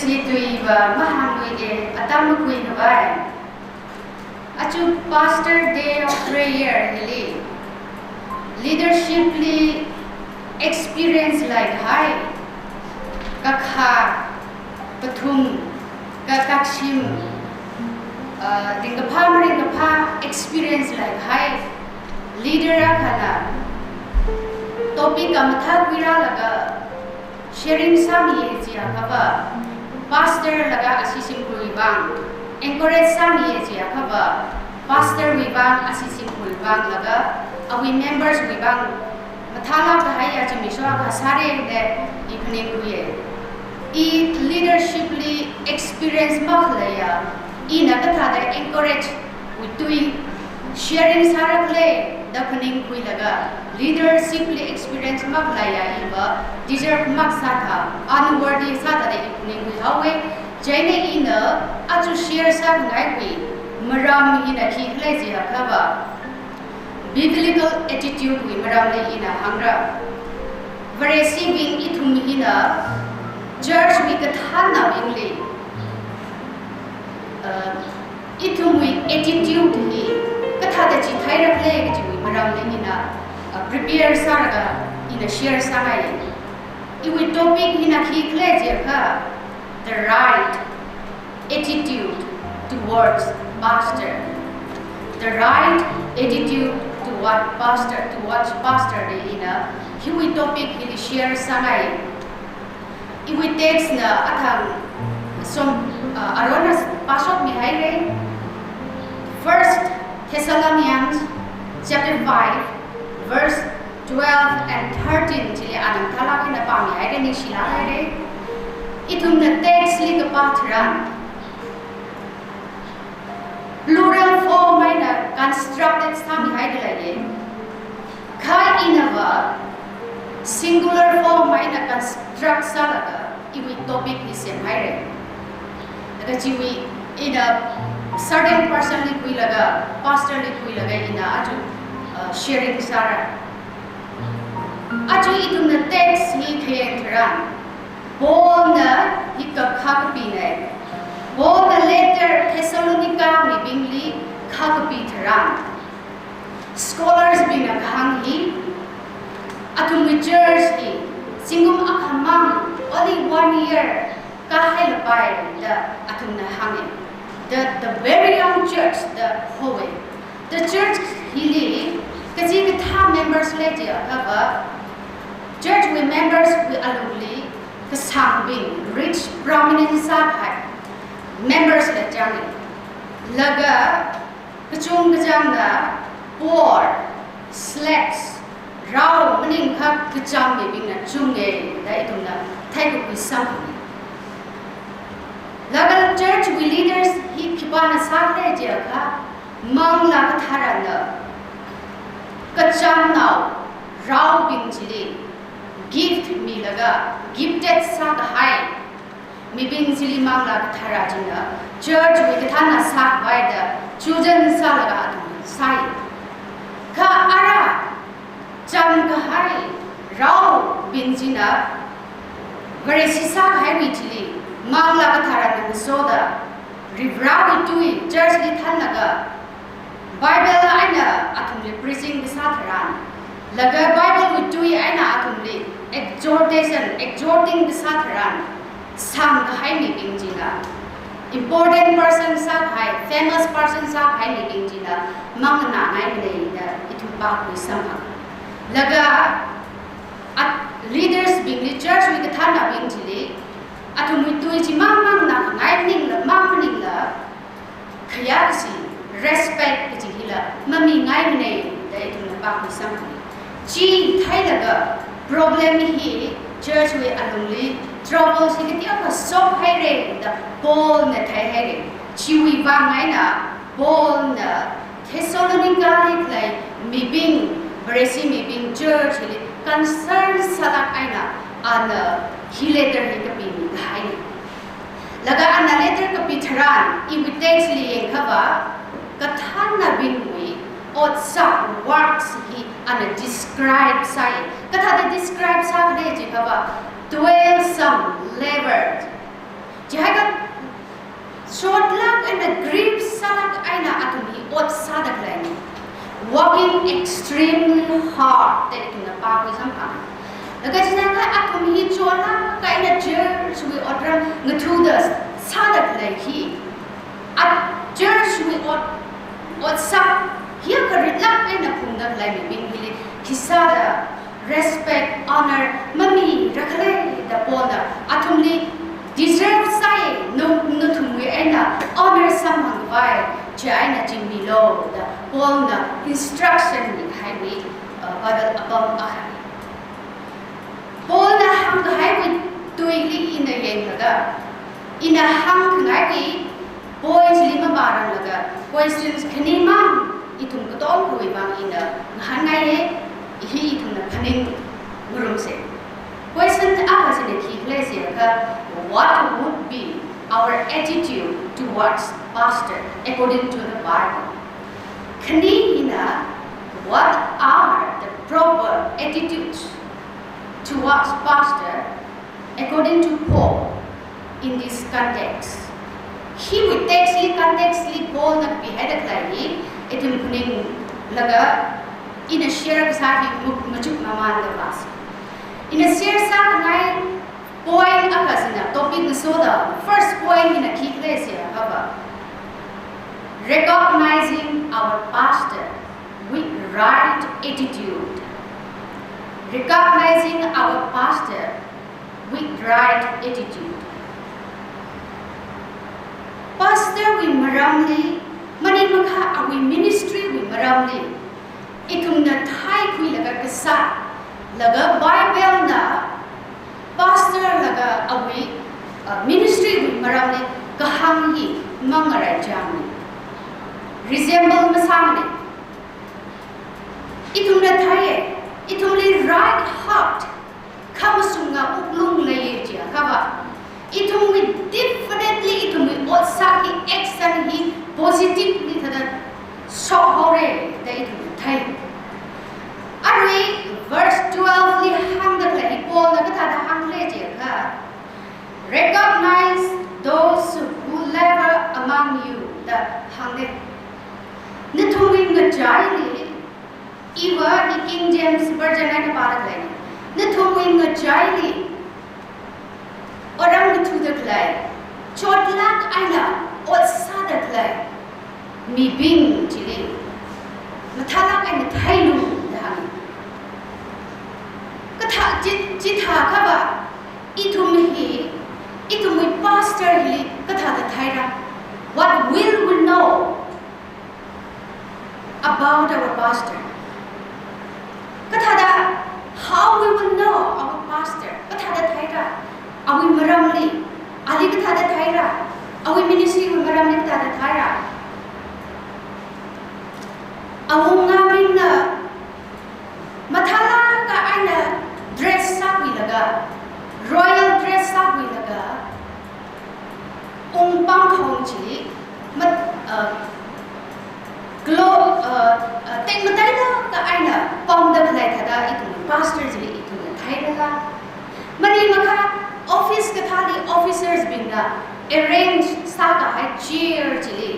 si tui ba mahang lui ge atam kui na bai achu pastor day of prayer hili leadershiply experience like hai kakha pathum kakakshim ringapha experience like hai leader khana topic amatha kwira laga sharing sami jia khaba pastor laga asisim kuibang encourage sami jia khaba pastor wibang asisim kuibang laga awi members wibang mathala ka hai ya chimiswa ka sare de evening kuye e leadershiply experience mahlaya ina katha da encourage with doing sharing sarakle dakhning kui laga leadershiply experience mahlaya iba deserve maksatha unworthy satha da evening kui hawe jaine ina aju share sa ngai kui maram ina khi khlai ji khaba biblical attitude we maram le ina hangra receiving ithum ina church we kathana bingli ithum we attitude hi katha da chi thai rakle ge ji we maram le ina prepare saraga ina share sarai I we topic ina khi khle je kha the right attitude towards pastor the right attitude towards pastor de ina hi we topic hi share sarai I we text na athang som aronas pasok mi hai re First Thessalonians chapter 5 verse 12 and 13 chili anam thala kina pa mi hai re ni shila hai re ithum na text li ka pathran plural form mai na constructed sami hai de lai khai inava singular form mai na construct salaga iwi topic ni sem hai re daga jiwi ina certain person li kui laga pastor li kui laga ina aju sharing sara aju idum na text hi khe thran Paul na hikap khakapi ne Paul na letter Thessalonica mi bingli khakapi thran scholars bina khang hi atum with church hi singum akhamang only 1 year ka hai la pai da atum na hangi the very young church the howe the church hili kaji ka tha members le je akaba church we members we alumni ka sang bing rich prominent sa hai members le jangi laga kachung kajang na poor slacks rao maning kha kacham me bing na chunge dai tumna thai ko pisam laga church we leaders hi khipana sakle je kha mang la ka thara na kacham now rao bing chili gift mi laga gifted sa ka hai mi bing chili mang la ka thara jina church we ka thana sak bai da chosen sa laga sai ka ara cham ka hai rao bing jina gare si sa hai mi chili Mangla ka thara na soda ribrawi tui church li thanaga Bible aina athumli preaching the satharan laga Bible wi tui aina athumli exhorting the satharan sang hai ni bingjina important person sa hai famous person sa hai ni bingjina mangna nai nei da itu pa ku sama laga leaders bingli church wi ka thana bingjili atumui tui chi mang na ngai ning la khaya si respect chi hila mami ngai ne dai tu na pa ku sam chi thai la ga problem hi church we alungli trouble si ki ka so hai re da Paul na thai hai re chi wi wa ngai na Paul na Thessalonica li klai mi bing bresi mi bing church li concern salak aina ana he letter he ka pi hai laga ana letter ka pi tharan I text li eng khaba kathan na bin wi ot some works he ana describe sai katha de describe sa de je khaba 12 some labored jaga short luck and the grip salak aina atumi ot sadak lani working extremely hard that in the park with some laga jinaga atumi chola kaina jer sui odram ngthudas sadak lahi at jer sui ot sak here karilak aina phungdak lani bin hili kisada respect honor mami rakhale da pola atumli deserve sai no thumwe aina honor samang vai China Jimmy Law, the one instruction in highway, but above a highway. All the hang highway doing in the Yangaga. In a hang highway, boys lima baralaga, questions Kanima, itum Godol, who in the Hanaye, he itum the Kanin Murumse. Question others in the key place, what would be our attitude towards pastor according to the Bible? Kanina, what are the proper attitudes towards pastor according to Paul in this context? He would take context Paul not be headed like it will bring laga in a share sahi majuk maman the class. In a share sa point akasina topic soda first point in a key place here recognizing our pastor with right attitude. Recognizing our pastor with right attitude. Pastor we maramli mani makha awi ministry we maramli itumna thai kui laga kasa laga Bible na pastor laga awi ministry with maramli kahangi mangarai jamni resemble masamni itumna thaye itumli right heart kamasunga uklung laye ja kaba itumwi definitely itumwi otsaki action hi positively thada sohore da itumwi thai arwe verse 12 li hangda la ipol na kata da hangle je ka recognize those who labor among you the hangde nithumi ngajai iwa the King James version na parat lai nithumi ngajai orang tu the klai chotlak aina ot sada klai mi bing chili mathalak aina thailu dang katha jitha khaba itum pastor hi katha da thaira what will we know about our pastor katha da how we will know our pastor katha da thaira awi maramli ali katha da thaira awi ministry maramli katha da thaira awunga minna mathala ka aina dress sabi laga royal dress sabi laga pang khong chi mat glow tek matai la ka aina pom da khlai thada itu pastor ji itu thaira la mani makha office ka thali officers binga arrange sa ka hai chair ji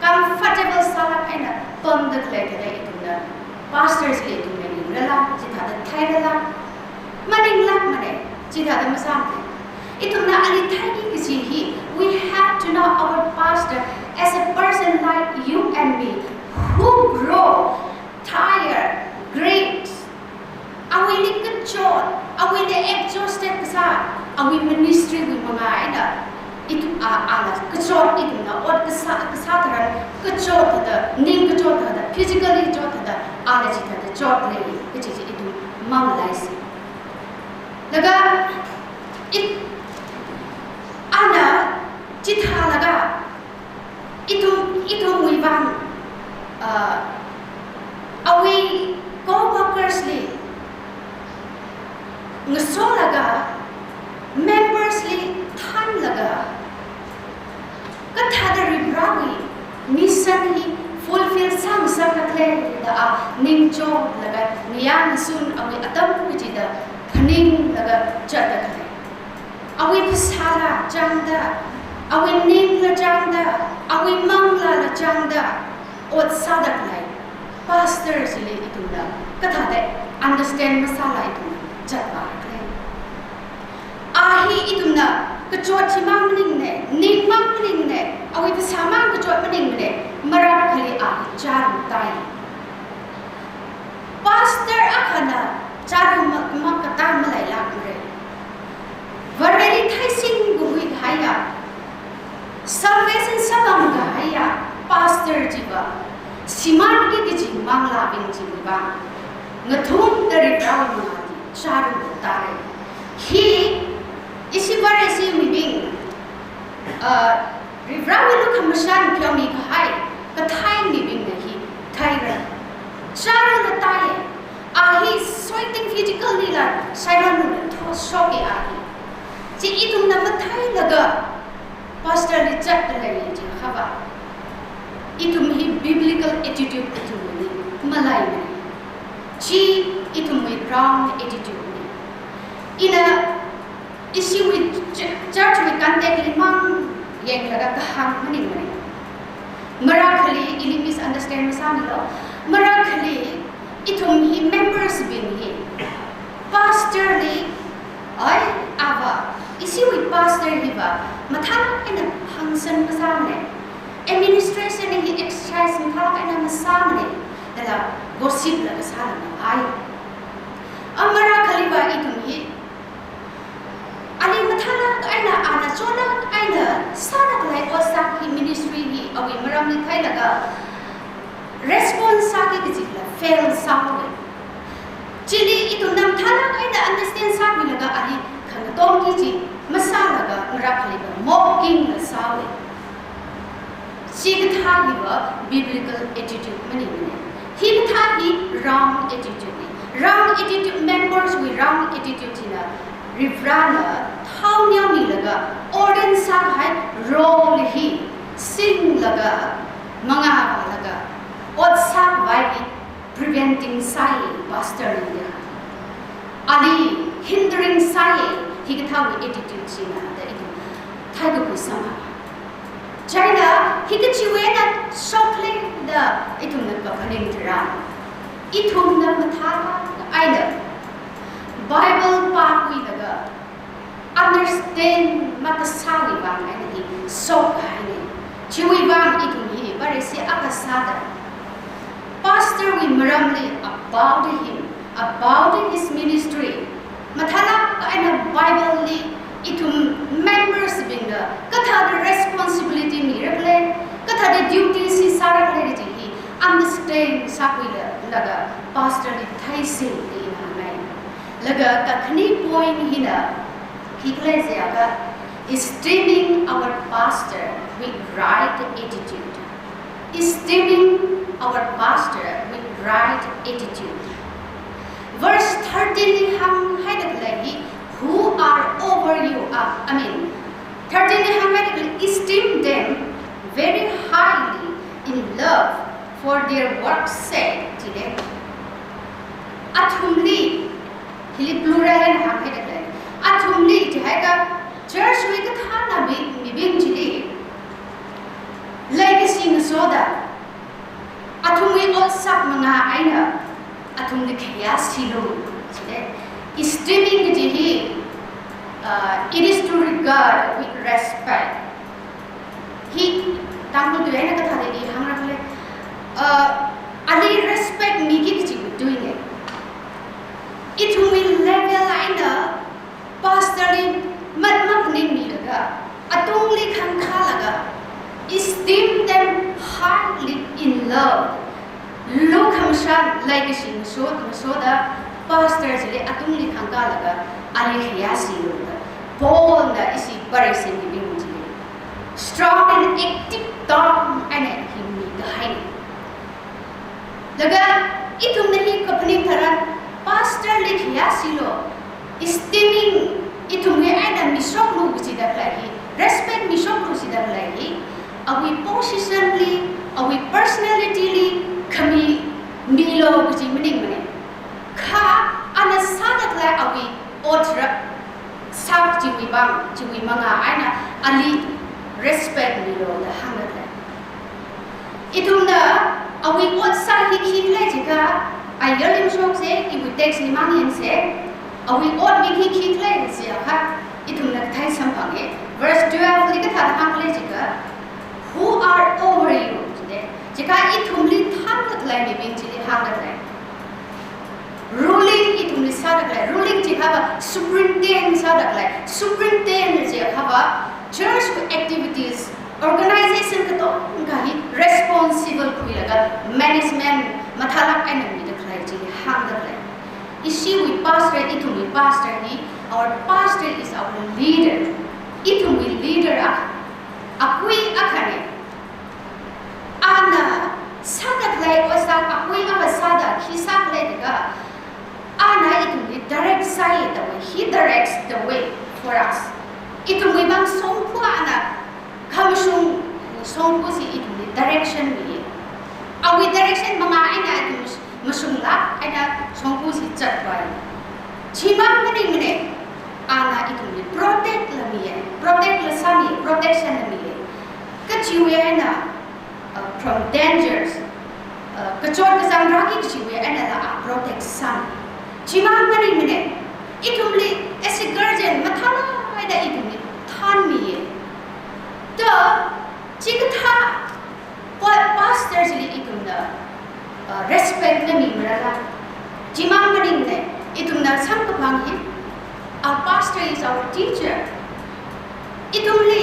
comfortable sala aina pom da khlai thada itu na pastors ji itu ne la ji thada thaira la mani lak mane ji thada masam itu na ali thai ki hi we have to know our pastor as a person like you and me who grow tired great awi ni kechot awi ni exhausted kasa awi ministry wi mangai da itu ala kechot itu na ot kasa taran kechot da ning kechot da physically kechot da ala ji da chot le kechi itu mang lai si laga it ana jitha laga itu mui bang awi co-workers li ngaso laga members li than laga katha da ribrawi mission hi fulfill sam sakle da ning cho laga niyan sun awi atam ku ji da khaning laga chata kale awi pasala jangda awi ningla jangda awi mangla la jangda ot sadak lai pastor sile itunda kathade understand masala itunda chatwa kle ahi itunda kachot chimang ning ne ning mang ning ne awi pasama kachot maning ne marap khali ahi charu tai pastor akhana charu makata malai lakure vareli thaisin gui haya salvation sabanga haya pastor jiba siman ki ji mangla bing ji ba ngathum dari braw ma charu tare hi isi bare si mi bing rivrawilu khamashan pyomi khai kathai ni bing hi thaira charu na tai ahi sweating physically la siren tho shoki ahi ji itum na mathai laga pastor li chat la ni ji khaba itum hi biblical attitude itum ni malai ni ji itum hi wrong attitude ni ina issue with church with contact limang yang laga kaham mani mani marakhali ini misunderstand masami lo marakhali itum hi members bin hi pastor li ai ava isi with pastor hi ba mathan ina function masamne administration hi exercise mathan ina masamne dala gossip la kasala ai amara khali ba itum hi ali mathana aina ana chona aina sana lai osak hi ministry hi awi maram ni khai laga response saki kijila fail sawe chili itu nam thana aina understand sawi laga ali khang tom ki ji masala ga rakhali ba mocking na sawe sig tha hi ba biblical attitude mani mani hi tha hi wrong attitude members with wrong attitude na rivrana thau nya mi laga ordinance sa hai role hi sing laga manga laga otsak vai preventing sai pastor india ali hindering sai higthau attitude sina da itu thaigu kusama china higchiwena shokle da itu na ka kaning tra ithum na mathara aina bible pa kui daga understand matasali bang aina hi sok aina chiwi bang itu hi bare se akasada pastor we maramli about him about his ministry mathala aina bible li itum members binga katha the responsibility ni regle katha the duty si sara kare ji hi understand sakwila laga pastor li thai sin ni na nai laga kakhni point hina hikle aga esteeming our pastor with right attitude esteeming our pastor with right attitude. Verse 13 ham haidakli who are over you 13 ham haidakli esteem them very highly in love for their work's sake today. Athumli hili plural and ham haidakli athumli jahaga church with thana bibing jili legacy na soda athumwi osak manga aina athumni khya silo chile esteeming jihi it is to regard with respect he tamul de na katha de hamra khale ali respect mi ki chi doing it ithumwi level aina pastorly matmak nin mi laga atungli khang kha laga esteem them highly in love. Look hamshan like shin so the pastors le atungli khanga laga ali khiyasi loga bol na isi paresin ni bimji strong and active tom and himni dahai laga itum nahi kapni tharan pastor le khiyasi lo esteeming itum ne aina misok lu bichi da lahi respect misok lu si da lahi awi positionally awi personality kami milo kuji mening mene kha ana sadak la awi otra sak jiwi bang jiwi manga aina ali respect mi lo da hanga da itumna awi ot sa hi khi le jika ayalim shok se ibu text ni mangin se awi ot mi khi le se ha itumna thai samphange verse 12 li ka tha hang le jika who are over you today jika itumli tham ka lai mi bin ji hanga da ruling itumli sadak lai ruling ji haba superintendent sadak lai superintendent ji haba church activities organization ka to ngahi responsible kuilaga management mathalak enemy the khai ji hanga lai isi we pastor itumi pastor ni our pastor is our leader itumi leader akui akhane ana sadak lai osak akui aba sada khisak lai daga ana itumi direct side the way he directs the way for us itumi bang songpu ana khamsung songpu si itumi direction ni awi direction manga aina itumi masung la aina songpu si chatwai chimang mani mane ana itumi protect la mi protect la sami protection la mi ka chiwe aina from dangers kachor ka sangraki chiwe aina la protect sami chimang mani mane itumli as a guardian mathala aida itumli than mi the chikatha what pastors li itumna respect la mi mara chimang mani mane itumna sampapang hi our pastor is our teacher itumli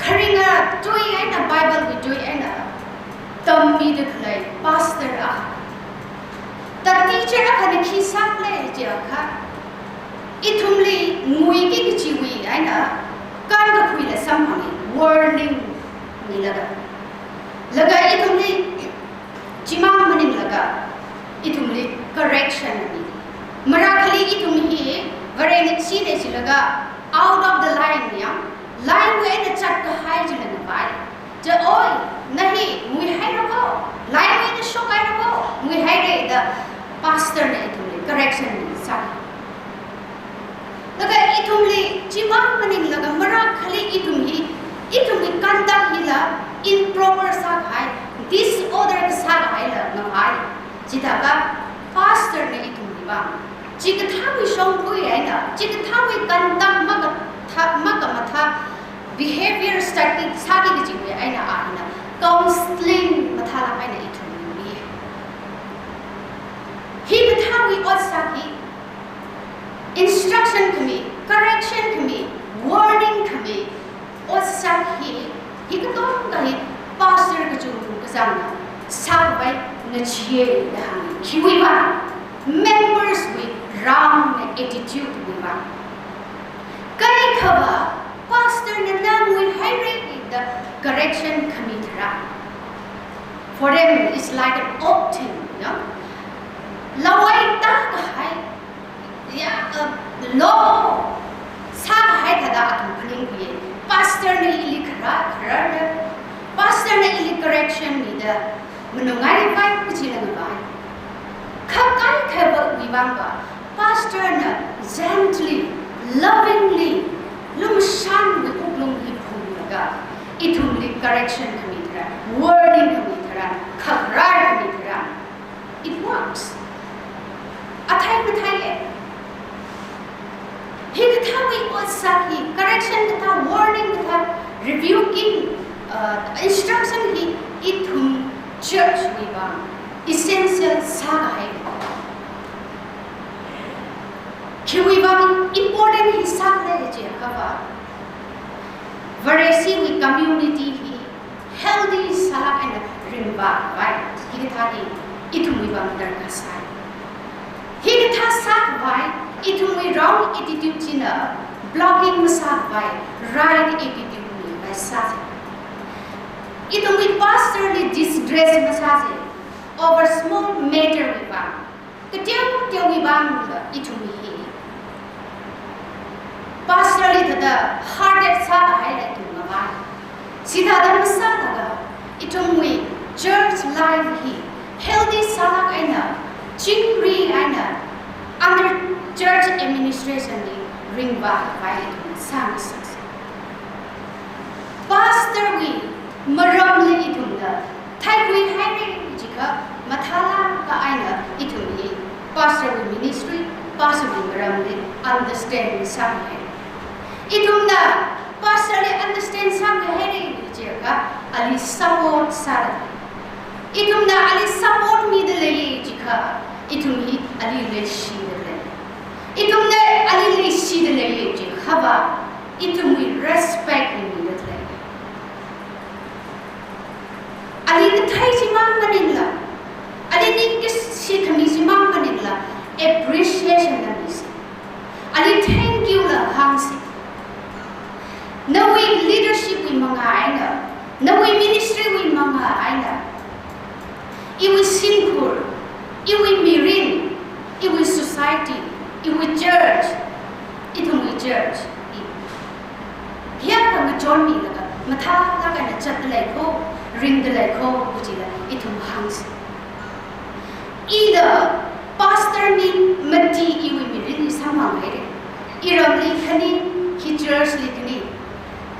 kharinga joy aina bible we joy aina tammi de khlai pastor the teacher akhane khisak le je akha itumli ngui ki chiwi aina kan ka khuile samhani warning ni laga itumli chimang manin laga itumli correction ni marakhali itumhi varene chi ne chilaga out of the line ya line we na chat ka hai jilana bai je oi nahi ngui hai rabo line we na shock hai rabo ngui hai re the pastor ne itumli correction ni sa laga itumli chimang manin laga marakhali itumhi conduct hila improper sa hai disorder sa hai la na hai chitaga pastor ne itumli ba chikathawi songpui aina chikathawi conduct maga matha behavior study sagi gi jingwe aina aina counseling mathala aina itumli hi kathawi osaki instruction kami correction kami warning kami osaki hi katom kai pastor ga chu ka samna sabai na chie da kiwi ba members with wrong attitude with ba kai khaba pastor na namui hire the correction committee for them it's like an opt-in lawai ta ka hai ya law sa hai thada atum phling ye pastor ne ilikra khara pastor ne ilik correction ni da manungai bai kuchila na bai khakai khaba wibang ba pastor na gently lovingly lumshan with uklung hi phulaga itumli correction committee warning committee khara committee it works athai mathai he kathawi osaki correction katha warning katha rebuking instruction hi itum church wiba essential saga hai khiwiba important hi saga le je haba varesi wi community hi healthy saga and rimba right hi katha ni itum wiba dar ka sai hi katha saga bai itum wi wrong attitude china blocking masak bai right attitude ni bai sa itum wi pastorly disgrace masase over small matter wi ba ketiau wi ba itum wi pastorly the hearted sa hai la tu ma ba sida da masa daga itum wi church life hi healthy sa aina chingri aina under church administration ni ring ba vai itum sang sak pastor we maram le itum da thai we hai ne jika mathala ka aina itum ni pastor we ministry pastor we maram le understand sang hai itum da pastor le understand sang hai ne jika ali support sara itum da ali support mi de le jika itum hi ali le shi de le itum da ali le shi de le jika khaba itum we respect mi de le ali the thai si mang manin la ali ni kis si khami si mang manin la appreciation la mi si ali thank you la hang si no we leadership we manga aina no we ministry we manga aina iwi simple iwi mirin iwi society iwi church itum we church hiya ka john mi la matha la ka na chat lai ko ring the like ho bujila itum hangs either pastor ni mati iwi mirin samang hai iram li khani ki church li khani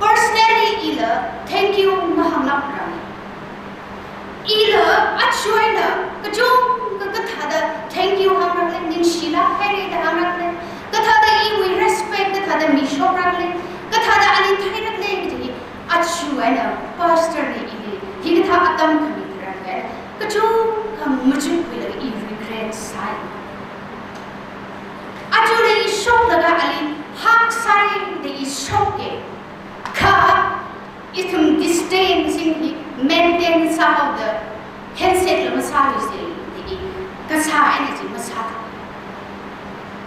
personally ila thank you mahamlap ram ila achwaina kajong ka da thank you hamrak le ning shila hai da hamrak le ka da iwi respect ka da mi shop rak le ka da ali thai rak le ji achwaina pastor ni Hingga tak atam kami terangkan, kecung kamu macam bila i regret saya. Ajo lagi shock laga ali hak saya lagi shock ke, ka itum disdain sini maintain some of the handset le masalah sini lagi, kasar ini je masalah.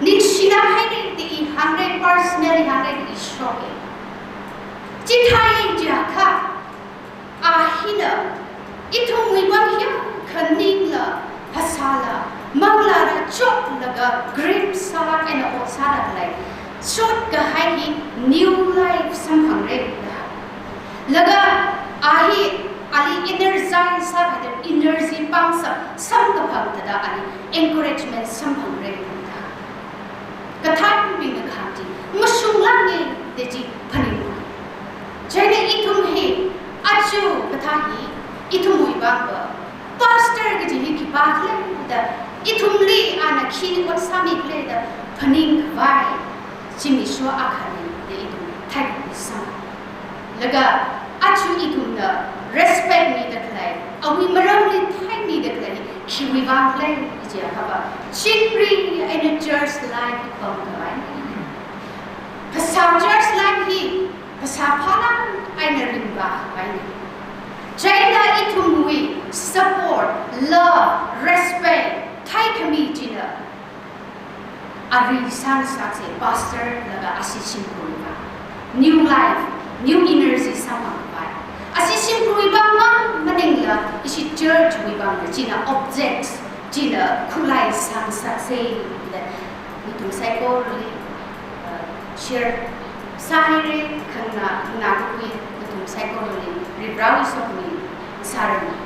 Nih sila hai ni lagi 100% lagi shock ke. Citai je ka. Ahina itu mibang hiam kening la pasala mangla ra chok laga grip sala ena o sala lai shot ka hai new life samhang re laga ahi ali energize sa ka energy pangsa sam ka phang da ali encouragement samhang re kathan bing ka khati musung lang ne de ji phani jane itum he Acu katahi itu mui bangga pastor kejihi kibakle da itu mli anak kini wat sami kle da pening vai cimi so akhani de itu tag sama lega acu itu da respect ni da klai awi maram ni thai ni da klai kiwi bangle je haba chipri in a church life bangga pasal church life hi pasal pala aina rimba aina China itu mui support love respect thai kami jina ari sang sakse pastor laga assistant kuiba new life new energy sama bai assistant kuiba maning la isi church kuiba jina objects jina kulai sang sakse itu psychology share Sahire kena kui itu psychology rebrawi sokni sarani